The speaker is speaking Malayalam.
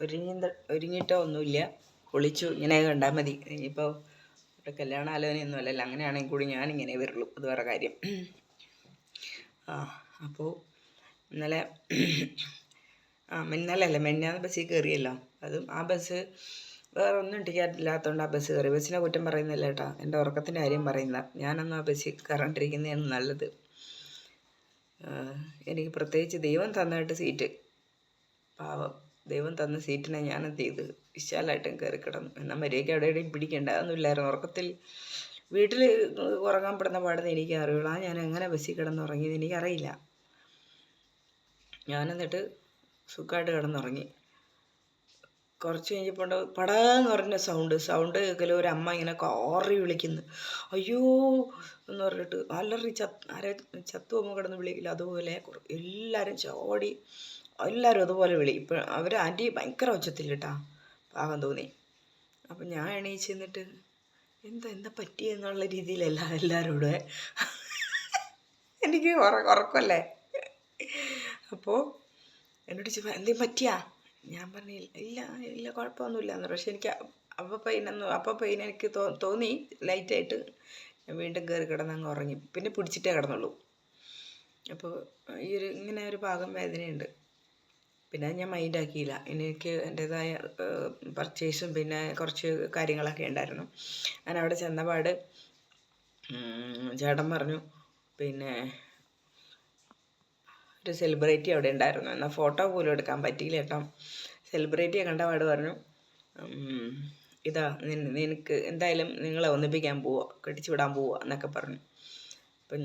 ഒരുങ്ങിയിട്ടോ ഒന്നുമില്ല, കുളിച്ചു. ഇങ്ങനെ കണ്ടാൽ മതി. ഇനിയിപ്പോൾ ഇവിടെ കല്യാണ ആലോചനയൊന്നും അല്ലല്ലോ, അങ്ങനെയാണെങ്കിൽ കൂടി ഞാനിങ്ങനെ വരുള്ളൂ, അത് വേറെ കാര്യം. അപ്പോൾ ഇന്നലെ ഇന്നലെയല്ലേ മെന്നാന്ന് ബസ്സിൽ കയറിയല്ലോ. അതും ആ ബസ് വേറെ ഒന്നും ടിക്കറ്റില്ലാത്തതുകൊണ്ട് ആ ബസ് കയറി. ബസ്സിനെ കുറ്റം പറയുന്നില്ല കേട്ടോ, എൻ്റെ ഉറക്കത്തിൻ്റെ കാര്യം പറയുന്ന. ഞാനൊന്നും ആ ബസ്സിൽ കയറാണ്ടിരിക്കുന്നതാണ് നല്ലത്. എനിക്ക് പ്രത്യേകിച്ച് ദൈവം തന്നായിട്ട് സീറ്റ്, പാവം ദൈവം തന്ന സീറ്റിനെ ഞാൻ എന്ത് ചെയ്ത് വിശാലമായിട്ടും കയറി കിടന്നു. എന്നാൽ മര്യാദയ്ക്ക് എവിടെയും പിടിക്കേണ്ട അതൊന്നുമില്ലായിരുന്നു. ഉറക്കത്തിൽ വീട്ടിൽ ഉറങ്ങാൻ പെടുന്ന പാടെന്ന് എനിക്ക് അറിയുള്ളൂ. ഞാൻ എങ്ങനെ ബസ്സിൽ കിടന്നുറങ്ങിയത് എനിക്കറിയില്ല. ഞാനെന്നിട്ട് സുഖമായിട്ട് കിടന്നുറങ്ങി. കുറച്ച് കഴിഞ്ഞപ്പോൾ പടാന്ന് പറഞ്ഞ സൗണ്ട് കേൾക്കലും ഒരു അമ്മ ഇങ്ങനെ കാറി വിളിക്കുന്നു. അയ്യോ എന്ന് പറഞ്ഞിട്ട് അലറി ആരെ ചത്തു പോകുമ്പോൾ കിടന്ന് വിളിക്കില്ല, അതുപോലെ എല്ലാവരും ചോടി, എല്ലാവരും അതുപോലെ വിളി. ഇപ്പം അവർ ആൻറ്റി ഭയങ്കര ഒച്ചത്തിലിട്ടാ, പാവം തോന്നി. അപ്പം ഞാൻ എണീച്ച് നിന്നിട്ട് എന്താ പറ്റിയെന്നുള്ള രീതിയിലല്ല എല്ലാവരോടും. എനിക്ക് ഉറക്കമല്ലേ. അപ്പോൾ എന്നോട് ചോദിച്ചു എന്തെങ്കിലും പറ്റിയാ? ഞാൻ പറഞ്ഞില്ല, ഇല്ല കുഴപ്പമൊന്നുമില്ല എന്ന്. പക്ഷെ എനിക്ക് അപ്പം എനിക്ക് തോന്നി ലൈറ്റായിട്ട്. ഞാൻ വീണ്ടും കയറി കിടന്നങ്ങ് ഉറങ്ങി. പിന്നെ പിടിച്ചിട്ടേ കിടന്നുള്ളൂ. അപ്പോൾ ഇങ്ങനെ ഒരു ഭാഗം വേദനയുണ്ട്. പിന്നെ ഞാൻ മൈൻഡാക്കിയില്ല. എനിക്ക് എൻ്റേതായ പർച്ചേസും പിന്നെ കുറച്ച് കാര്യങ്ങളൊക്കെ ഉണ്ടായിരുന്നു. ഞാൻ അവിടെ ചെന്നപാട് ചേട്ടൻ പറഞ്ഞു, പിന്നെ ഒരു സെലിബ്രിറ്റി അവിടെ ഉണ്ടായിരുന്നു, എന്നാൽ ഫോട്ടോ പോലും എടുക്കാൻ പറ്റിയില്ല കേട്ടോ. സെലിബ്രിറ്റിയെ കണ്ടപാട് പറഞ്ഞു, ഇതാ നിനക്ക് എന്തായാലും നിങ്ങളെ ഒന്നിപ്പിക്കാൻ പോവുക, കെട്ടിച്ചു വിടാൻ പോവുക എന്നൊക്കെ പറഞ്ഞു. അപ്പം